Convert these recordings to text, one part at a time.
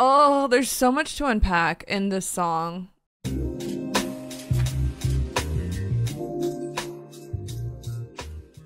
Oh, there's so much to unpack in this song.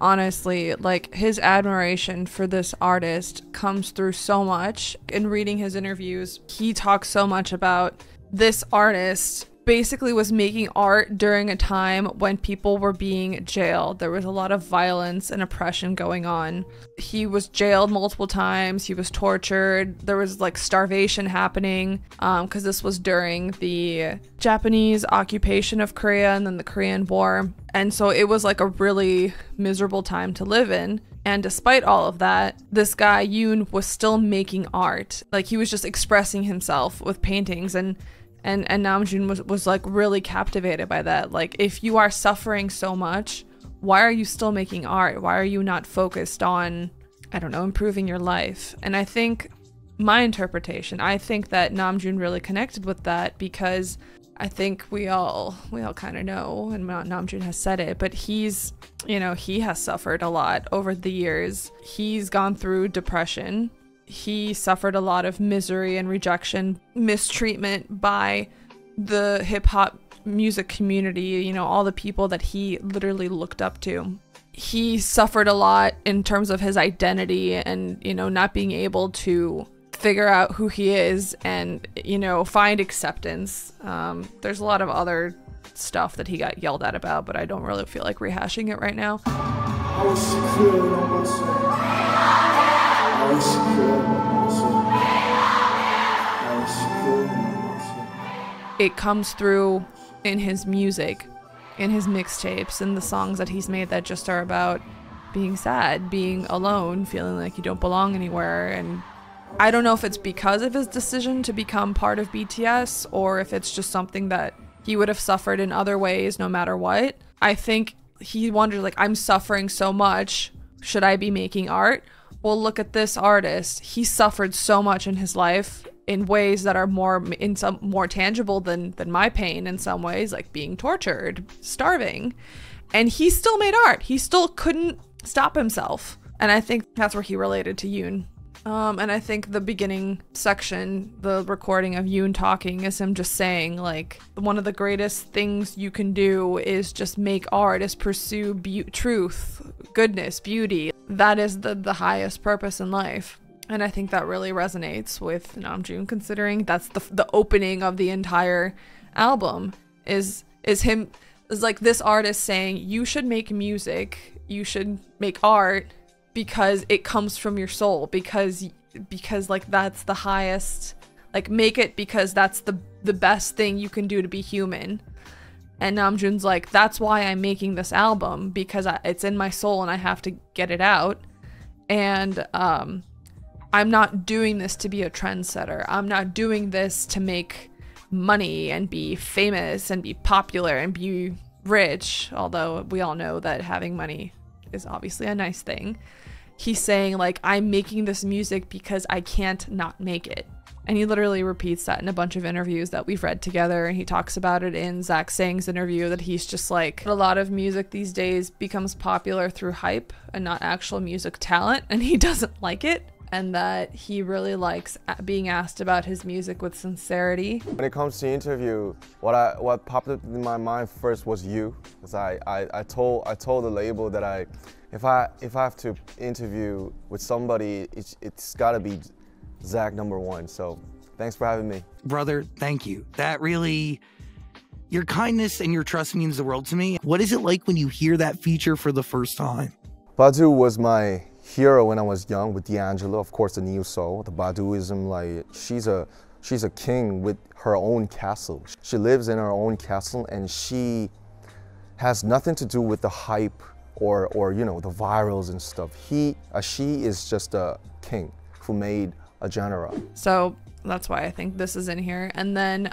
Honestly, like, his admiration for this artist comes through so much. In reading his interviews, he talks so much about this artist basically was making art during a time when people were being jailed. There was a lot of violence and oppression going on. He was jailed multiple times. He was tortured. There was like starvation happening because this was during the Japanese occupation of Korea and then the Korean War. And so it was like a really miserable time to live in. And despite all of that, this guy Yoon was still making art. Like, he was just expressing himself with paintings, and Namjoon was like really captivated by that. Like, if you are suffering so much, why are you still making art? Why are you not focused on, I don't know, improving your life? And I think my interpretation, I think that Namjoon really connected with that, because I think we all kind of know, and Namjoon has said it, but he's, you know, he has suffered a lot over the years. He's gone through depression. He suffered a lot of misery and rejection, mistreatment by the hip-hop music community, you know, all the people that he literally looked up to. He suffered a lot in terms of his identity and, you know, not being able to figure out who he is and, you know, find acceptance. There's a lot of other stuff that he got yelled at about, but I don't really feel like rehashing it right now. It comes through in his music, in his mixtapes, and the songs that he's made that just are about being sad, being alone, feeling like you don't belong anywhere. And I don't know if it's because of his decision to become part of BTS or if it's just something that he would have suffered in other ways no matter what. I think he wondered, like, I'm suffering so much, should I be making art? Well, look at this artist. He suffered so much in his life in ways that are more tangible than my pain in some ways, like being tortured, starving. And he still made art. He still couldn't stop himself. And I think that's where he related to Yoon. And I think the beginning section, the recording of Yoon talking, is him just saying, like, one of the greatest things you can do is just make art, is pursue truth, goodness, beauty. That is the highest purpose in life. And I think that really resonates with Namjoon, considering that's the opening of the entire album is like this artist saying, you should make music, you should make art, because it comes from your soul, because like that's the highest, like, make it because that's the best thing you can do to be human. And Namjoon's like, that's why I'm making this album, because it's in my soul and I have to get it out. And I'm not doing this to be a trendsetter. I'm not doing this to make money and be famous and be popular and be rich, although we all know that having money is obviously a nice thing. He's saying, like, I'm making this music because I can't not make it. And he literally repeats that in a bunch of interviews that we've read together. And he talks about it in Zach Sang's interview, that he's just like, a lot of music these days becomes popular through hype and not actual music talent. And he doesn't like it. And that he really likes being asked about his music with sincerity. When it comes to interview, what popped up in my mind first was you, because I told the label that if I have to interview with somebody, it's got to be Zach #1. So thanks for having me, brother. Thank you. That really, your kindness and your trust means the world to me. What is it like when you hear that feature for the first time? Badu was my hero when I was young with D'Angelo, of course, the New Soul. The Baduism, like, she's a king with her own castle. She lives in her own castle, and she has nothing to do with the hype or you know, the virals and stuff. She is just a king who made a genre. So that's why I think this is in here. And then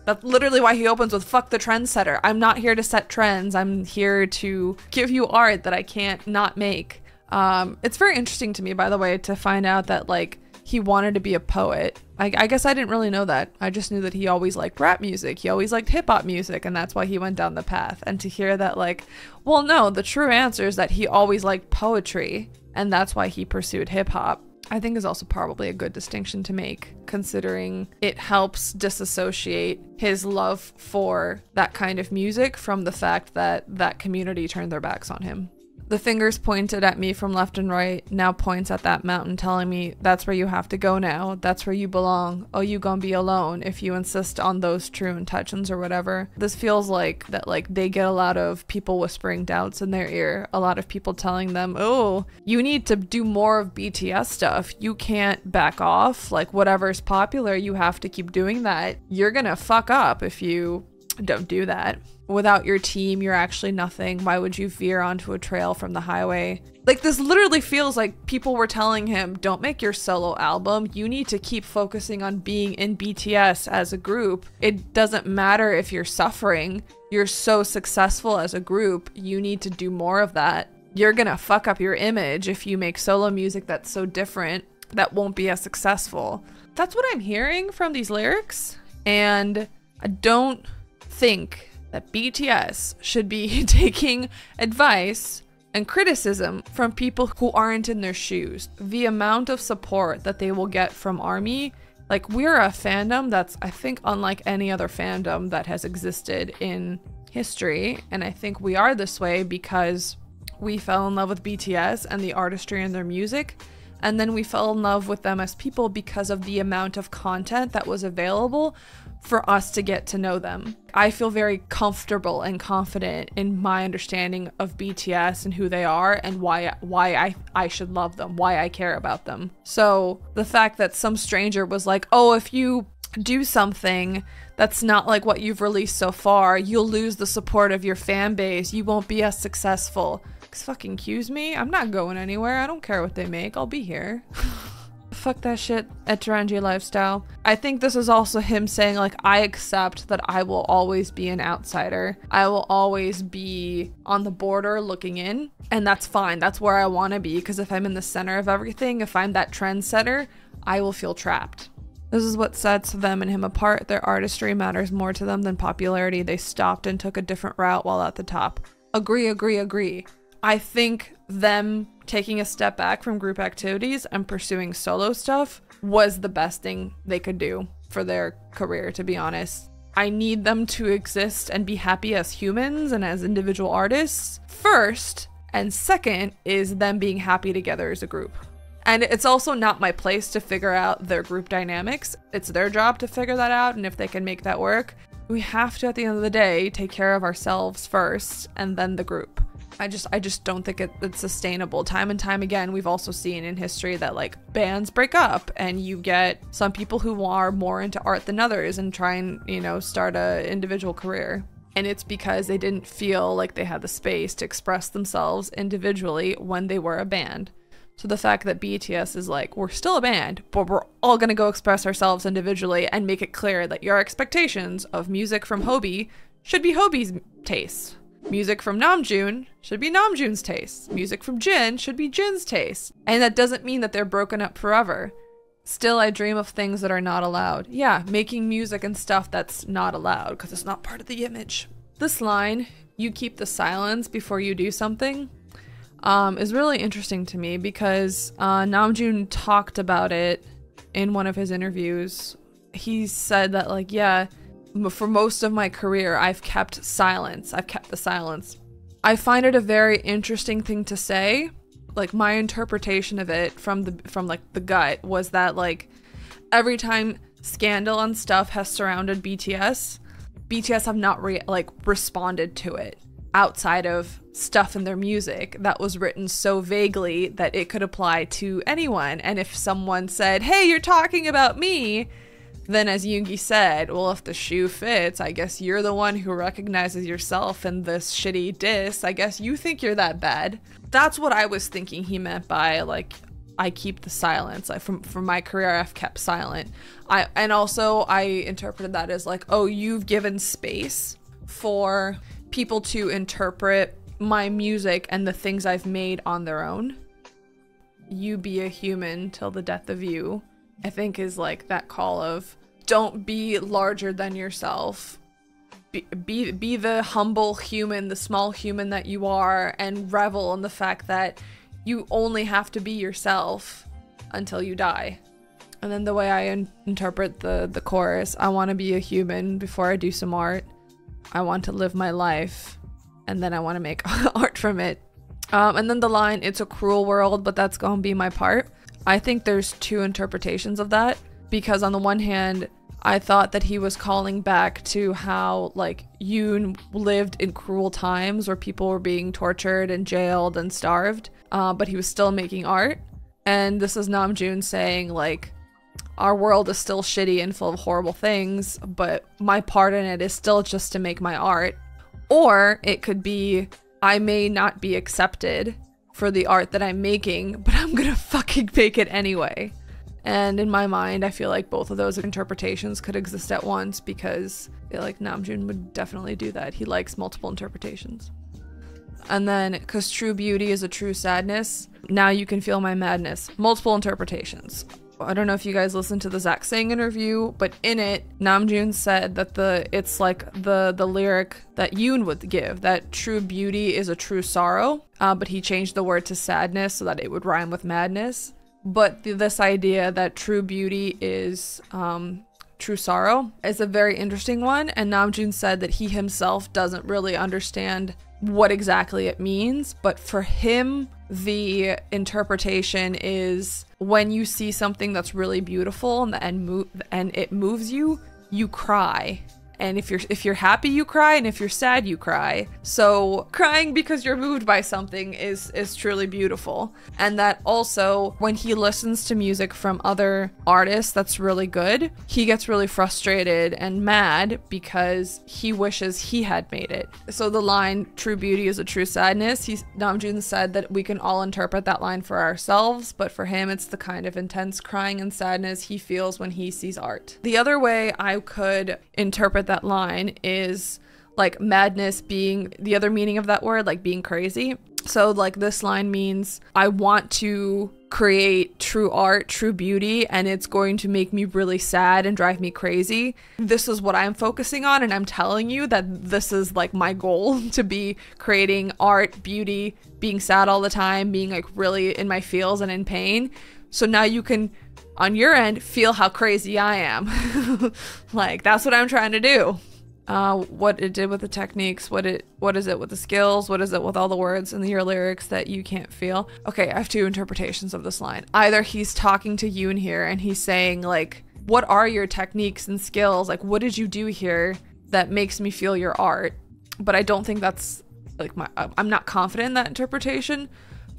that's literally why he opens with, fuck the trendsetter. I'm not here to set trends. I'm here to give you art that I can't not make. It's very interesting to me, by the way, to find out that, like, he wanted to be a poet. I guess I didn't really know that. I just knew that he always liked rap music. He always liked hip hop music, and that's why he went down the path. And to hear that, like, well, no, the true answer is that he always liked poetry, and that's why he pursued hip hop. I think is also probably a good distinction to make, considering it helps disassociate his love for that kind of music from the fact that that community turned their backs on him. The fingers pointed at me from left and right now points at that mountain, telling me that's where you have to go now. That's where you belong. Oh, you gonna be alone if you insist on those true intentions or whatever. This feels like that, like they get a lot of people whispering doubts in their ear. A lot of people telling them, oh, you need to do more of BTS stuff. You can't back off. Like whatever's popular, you have to keep doing that. You're gonna fuck up if you don't do that. Without your team, you're actually nothing. Why would you veer onto a trail from the highway? Like, this literally feels like people were telling him, don't make your solo album. You need to keep focusing on being in BTS as a group. It doesn't matter if you're suffering. You're so successful as a group. You need to do more of that. You're gonna fuck up your image if you make solo music that's so different, that won't be as successful. That's what I'm hearing from these lyrics. And I don't think that BTS should be taking advice and criticism from people who aren't in their shoes. The amount of support that they will get from ARMY, like we're a fandom that's, I think, unlike any other fandom that has existed in history. And I think we are this way because we fell in love with BTS and the artistry and their music. And then we fell in love with them as people because of the amount of content that was available for us to get to know them. I feel very comfortable and confident in my understanding of BTS and who they are and why I should love them, why I care about them. So the fact that some stranger was like, oh, if you do something that's not like what you've released so far, you'll lose the support of your fan base, you won't be as successful. Fucking accuse me? I'm not going anywhere. I don't care what they make. I'll be here. Fuck that shit, Eterangi lifestyle. I think this is also him saying, like, I accept that I will always be an outsider. I will always be on the border looking in, and that's fine. That's where I want to be, because if I'm in the center of everything, if I'm that trendsetter, I will feel trapped. This is what sets them and him apart. Their artistry matters more to them than popularity. They stopped and took a different route while at the top. Agree, agree, agree. I think them taking a step back from group activities and pursuing solo stuff was the best thing they could do for their career, to be honest. I need them to exist and be happy as humans and as individual artists first, and second is them being happy together as a group. And it's also not my place to figure out their group dynamics. It's their job to figure that out, and if they can make that work, we have to, at the end of the day, take care of ourselves first and then the group. I just don't think it's sustainable. Time and time again, we've also seen in history that like bands break up and you get some people who are more into art than others and try and, you know, start a individual career. And it's because they didn't feel like they had the space to express themselves individually when they were a band. So the fact that BTS is like, we're still a band, but we're all gonna go express ourselves individually and make it clear that your expectations of music from Hobie should be Hobie's taste. Music from Namjoon should be Namjoon's taste. Music from Jin should be Jin's taste. And that doesn't mean that they're broken up forever. Still, I dream of things that are not allowed. Yeah, making music and stuff that's not allowed because it's not part of the image. This line, you keep the silence before you do something, is really interesting to me because Namjoon talked about it in one of his interviews. He said that, like, yeah, for most of my career, I've kept silence. I've kept the silence. I find it a very interesting thing to say. Like, my interpretation of it from the gut was that, like, every time scandal and stuff has surrounded BTS have not responded to it outside of stuff in their music that was written so vaguely that it could apply to anyone. And if someone said, hey, you're talking about me, then as Yoongi said, well, if the shoe fits, I guess you're the one who recognizes yourself in this shitty diss. I guess you think you're that bad. That's what I was thinking he meant by, like, I keep the silence. Like, from my career, I've kept silent. I interpreted that as like, oh, you've given space for people to interpret my music and the things I've made on their own. You be a human till the death of you, I think, is like that call of don't be larger than yourself. Be the humble human, the small human that you are, and revel in the fact that you only have to be yourself. until you die. And then the way I interpret the chorus, I want to be a human before I do some art. I want to live my life, and then I want to make art from it. And then the line, it's a cruel world, but that's gonna be my part. I think there's two interpretations of that, because on the one hand, I thought that he was calling back to how like Yoon lived in cruel times where people were being tortured and jailed and starved, but he was still making art. And this is Namjoon saying like, our world is still shitty and full of horrible things, but my part in it is still just to make my art. Or it could be, I may not be accepted for the art that I'm making, but I'm gonna fucking make it anyway. And in my mind, I feel like both of those interpretations could exist at once, because I feel like Namjoon would definitely do that. He likes multiple interpretations. And then, because true beauty is a true sadness, now you can feel my madness. Multiple interpretations. I don't know if you guys listened to the Zach Sang interview, but in it, Namjoon said that it's like the lyric that Yoon would give, that true beauty is a true sorrow, but he changed the word to sadness so that it would rhyme with madness. But this idea that true beauty is true sorrow is a very interesting one, and Namjoon said that he himself doesn't really understand what exactly it means, but for him, the interpretation is when you see something that's really beautiful and it moves you, you cry. And if you're happy, you cry, and if you're sad, you cry. So crying because you're moved by something is truly beautiful. And that also, when he listens to music from other artists that's really good, he gets really frustrated and mad because he wishes he had made it. So the line, true beauty is a true sadness, Namjoon said that we can all interpret that line for ourselves, but for him, it's the kind of intense crying and sadness he feels when he sees art. The other way I could interpret that line is like madness being the other meaning of that word, like being crazy. So like this line means I want to create true art, true beauty, and it's going to make me really sad and drive me crazy. This is what I'm focusing on, and I'm telling you that this is like my goal, to be creating art, beauty, being sad all the time, being like really in my feels and in pain. So now you can, on your end, feel how crazy I am. Like, that's what I'm trying to do. What it did with the techniques, what is it with the skills, what is it with all the words in your lyrics that you can't feel? Okay, I have two interpretations of this line. Either he's talking to Yoon here and he's saying like, what are your techniques and skills? Like, what did you do here that makes me feel your art? But I don't think that's like I'm not confident in that interpretation.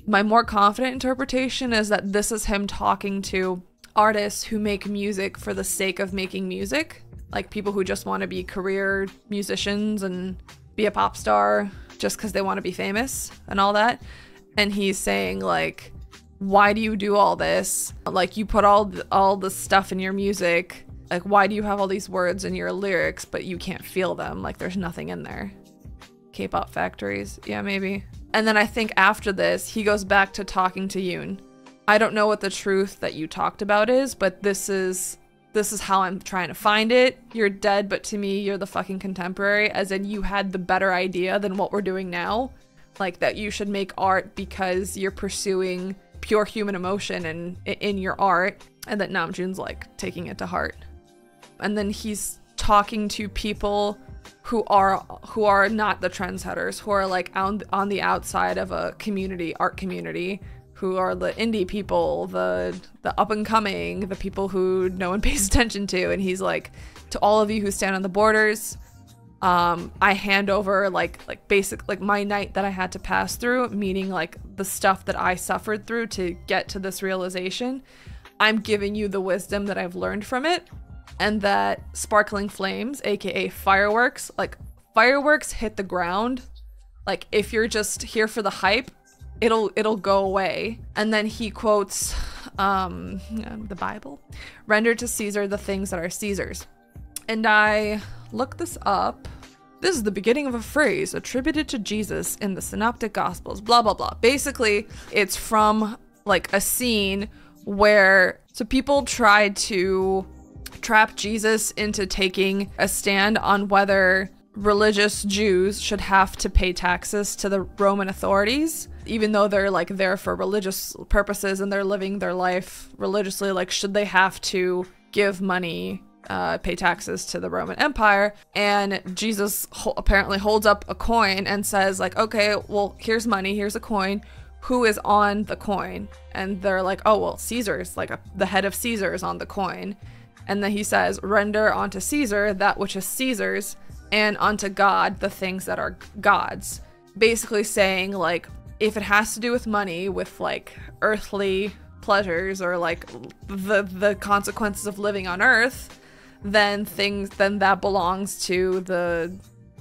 My more confident interpretation is that this is him talking to artists who make music for the sake of making music, like people who just want to be career musicians and be a pop star just because they want to be famous and all that. And he's saying like, why do you do all this? Like, you put all this stuff in your music. Like, why do you have all these words in your lyrics but you can't feel them? Like, there's nothing in there. K-pop factories, yeah, maybe. And then I think after this, he goes back to talking to Yoon. I don't know what the truth that you talked about is, but this is how I'm trying to find it. You're dead, but to me, you're the fucking contemporary, as in you had the better idea than what we're doing now. Like, that you should make art because you're pursuing pure human emotion in your art, and that Namjoon's like taking it to heart. And then he's talking to people who are not the trendsetters, who are like on the outside of a community, art community, who are the indie people, the up and coming, the people who no one pays attention to. And he's like, to all of you who stand on the borders, I hand over like basic, like my night that I had to pass through, meaning like the stuff that I suffered through to get to this realization. I'm giving you the wisdom that I've learned from it. And that sparkling flames, aka fireworks, like fireworks hit the ground. Like, if you're just here for the hype, it'll go away. And then he quotes the Bible, render to Caesar the things that are Caesar's. And I looked this up. This is the beginning of a phrase attributed to Jesus in the Synoptic Gospels, blah, blah, blah. Basically, it's from like a scene where people tried to trap Jesus into taking a stand on whether religious Jews should have to pay taxes to the Roman authorities. even though they're like there for religious purposes and they're living their life religiously, like should they have to give money, pay taxes to the Roman Empire? And Jesus apparently holds up a coin and says like, okay, well, here's money, here's a coin. Who is on the coin? And they're like, oh, well, Caesar's, like the head of Caesar is on the coin. And then he says, render unto Caesar that which is Caesar's, and unto God the things that are God's. Basically saying like, if it has to do with money, with like earthly pleasures or like the consequences of living on earth, then that belongs to the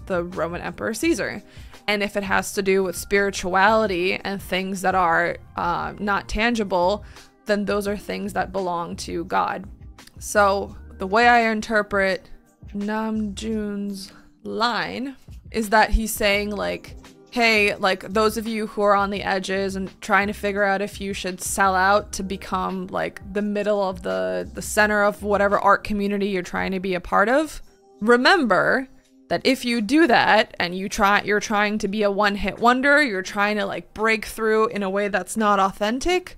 Roman Emperor Caesar. And if it has to do with spirituality and things that are not tangible, then those are things that belong to God. So the way I interpret Namjoon's line is that he's saying like, hey, like those of you who are on the edges and trying to figure out if you should sell out to become like the middle of the center of whatever art community you're trying to be a part of, remember that if you do that and you're trying to be a one-hit wonder, you're trying to like break through in a way that's not authentic,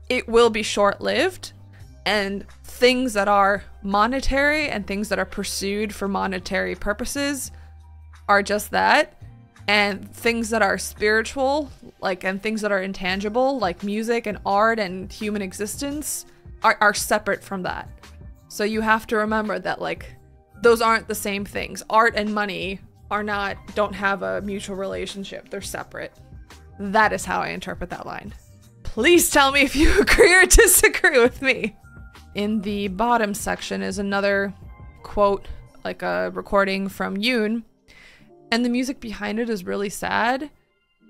it will be short-lived. And things that are monetary and things that are pursued for monetary purposes are just that. And things that are spiritual, like, and things that are intangible, like music and art and human existence, are separate from that. So you have to remember that, like, those aren't the same things. Art and money don't have a mutual relationship. They're separate. That is how I interpret that line. Please tell me if you agree or disagree with me. In the bottom section is another quote, like a recording from Yoon. And the music behind it is really sad.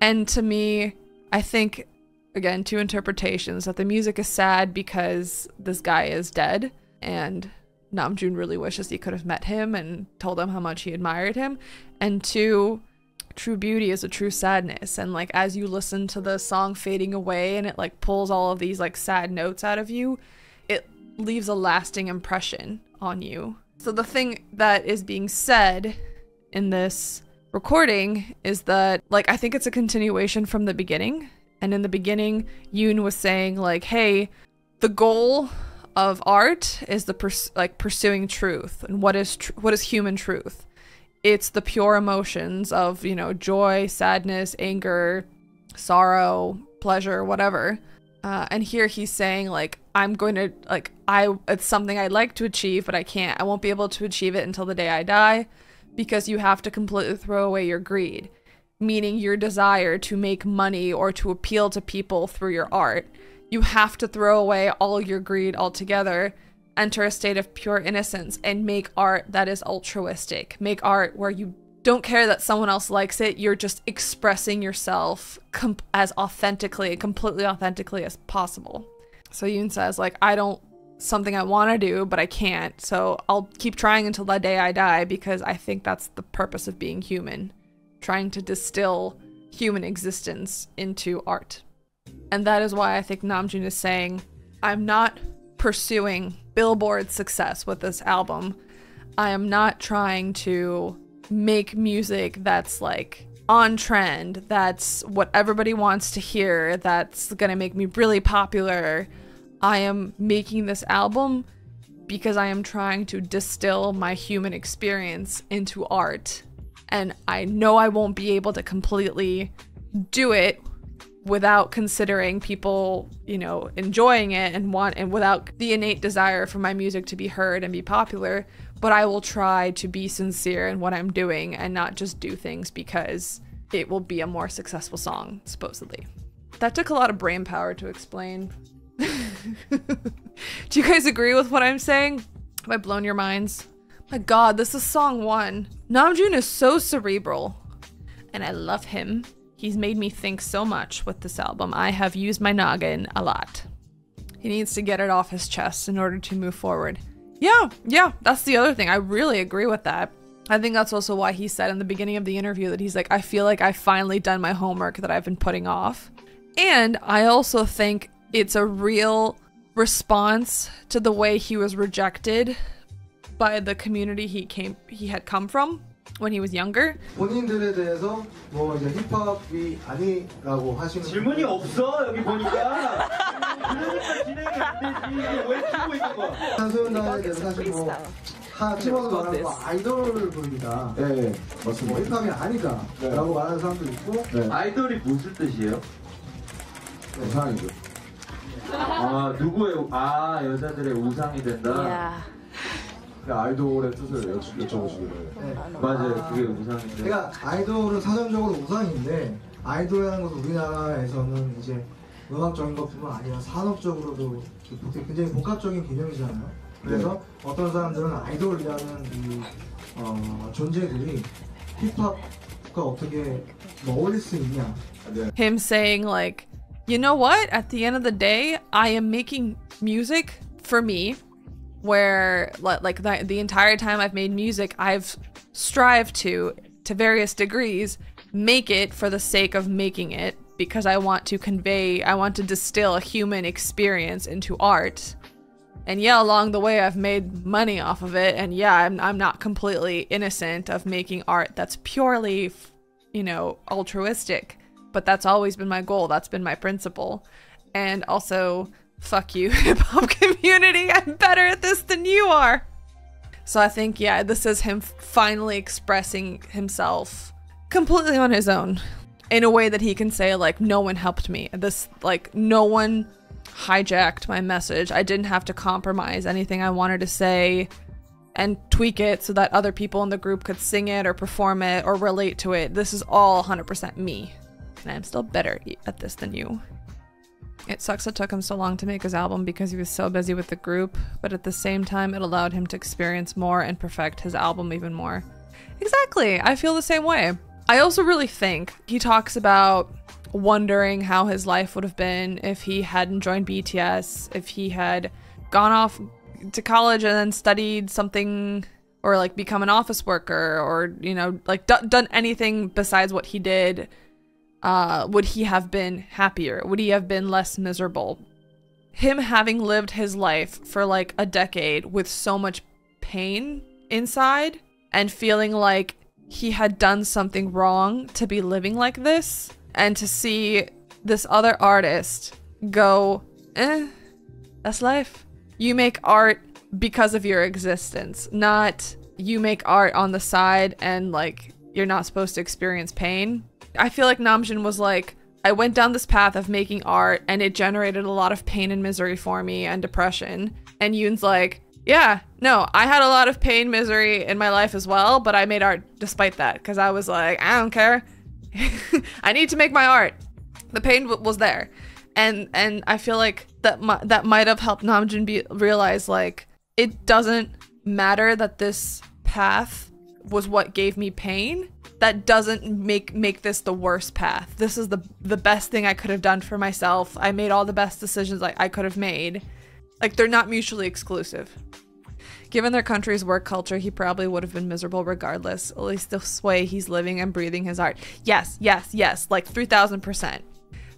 And to me, I think, again, two interpretations, that the music is sad because this guy is dead and Namjoon really wishes he could have met him and told him how much he admired him. And two, true beauty is a true sadness. And like, as you listen to the song fading away and it like pulls all of these like sad notes out of you, it leaves a lasting impression on you. So the thing that is being said in this recording is that, like, I think it's a continuation from the beginning. And in the beginning, Yoon was saying like, hey, the goal of art is pursuing truth. And what is human truth? It's the pure emotions of, you know, joy, sadness, anger, sorrow, pleasure, whatever. And here he's saying like, I'm going to like, it's something I'd like to achieve, but I can't. I won't be able to achieve it until the day I die, because you have to completely throw away your greed, meaning your desire to make money or to appeal to people through your art. You have to throw away all your greed altogether, enter a state of pure innocence, and make art that is altruistic. Make art where you don't care that someone else likes it, you're just expressing yourself as authentically, completely authentically as possible. So Yoon says, like, something I want to do, but I can't, so I'll keep trying until the day I die, because I think that's the purpose of being human, trying to distill human existence into art. And that is why I think Namjoon is saying, I'm not pursuing Billboard success with this album. I am not trying to make music that's like on trend, that's what everybody wants to hear, that's gonna make me really popular. I am making this album because I am trying to distill my human experience into art. And I know I won't be able to completely do it without considering people, you know, enjoying it and without the innate desire for my music to be heard and be popular, but I will try to be sincere in what I'm doing and not just do things because it will be a more successful song, supposedly. That took a lot of brain power to explain. Do you guys agree with what I'm saying? Have I blown your minds? My god, this is song 1. Namjoon is so cerebral, and I love him. He's made me think so much with this album. I have used my noggin a lot. He needs to get it off his chest in order to move forward. Yeah, that's the other thing. I really agree with that. I think that's also why he said in the beginning of the interview that he's like, I feel like I've finally done my homework that I've been putting off. And I also think it's a real response to the way he was rejected by the community he had come from. when he was younger. 본인들에 대해서 뭐 이제 힙합이 아니라고 하시는 질문이 없어 여기 보니까. 그러니까 진행이 안 되지. 이게 왜 키고 있는 거야? 한소연단에 대해서 사실 뭐 집어서 말하는 거 아이돌 부릅니다. 네, 뭐 힙합이 아니다라고 말하는 사람도 있고 아이돌이 무슨 뜻이에요? 우상이죠. 아 누구의 여자들의 우상이 된다. 아이돌의 뜻을 여쭤보시길래. 맞아요, 그게 우상인데. 그러니까 아이돌은 사전적으로 우상인데 아이돌이라는 것은 우리나라에서는 이제 음악적인 것뿐만 아니라 산업적으로도 굉장히 복합적인 개념이잖아요. 그래서 어떤 사람들은 아이돌이라는 이 존재들이 힙합과 어떻게 어울릴 수 있냐. Him saying like, you know what? At the end of the day, I am making music for me. Where like the entire time I've made music, I've strived to various degrees, make it for the sake of making it, because I want to distill a human experience into art. And yeah, along the way I've made money off of it, and yeah, I'm not completely innocent of making art that's purely, you know, altruistic, but that's always been my goal, that's been my principle. And also, fuck you, hip-hop community, I'm better at this than you are. So I think, yeah, this is him finally expressing himself completely on his own in a way that he can say, like, no one helped me. No one hijacked my message. I didn't have to compromise anything I wanted to say and tweak it so that other people in the group could sing it or perform it or relate to it. This is all 100% me. And I'm still better at this than you. It sucks it took him so long to make his album because he was so busy with the group, but at the same time, it allowed him to experience more and perfect his album even more. Exactly, I feel the same way. I also really think he talks about wondering how his life would have been if he hadn't joined BTS, if he had gone off to college and then studied something, or like become an office worker, or, you know, like done anything besides what he did. Would he have been happier? Would he have been less miserable? Him having lived his life for like a decade with so much pain inside and feeling like he had done something wrong to be living like this, and to see this other artist go, that's life. You make art because of your existence, not you make art on the side and like you're not supposed to experience pain. I feel like Namjoon was like, I went down this path of making art and it generated a lot of pain and misery for me and depression. And Yoon's like, yeah, no, I had a lot of pain, misery in my life as well, but I made art despite that because I was like, I don't care. I need to make my art. The pain was there. And I feel like that might have helped Namjoon realize like, it doesn't matter that this path was what gave me pain. That doesn't make this the worst path. This is the best thing I could have done for myself. I made all the best decisions I could have made. Like, they're not mutually exclusive. Given their country's work culture, he probably would have been miserable regardless. At least this way he's living and breathing his art. Yes, like 3000%.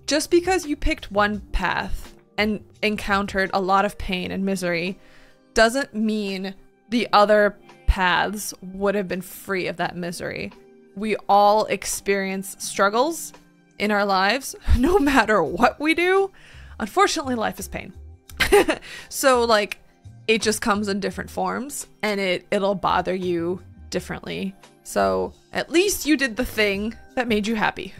Just because you picked one path and encountered a lot of pain and misery doesn't mean the other paths would have been free of that misery. We all experience struggles in our lives, no matter what we do. Unfortunately, life is pain. So, like, it just comes in different forms, and it'll bother you differently. So, at least you did the thing that made you happy.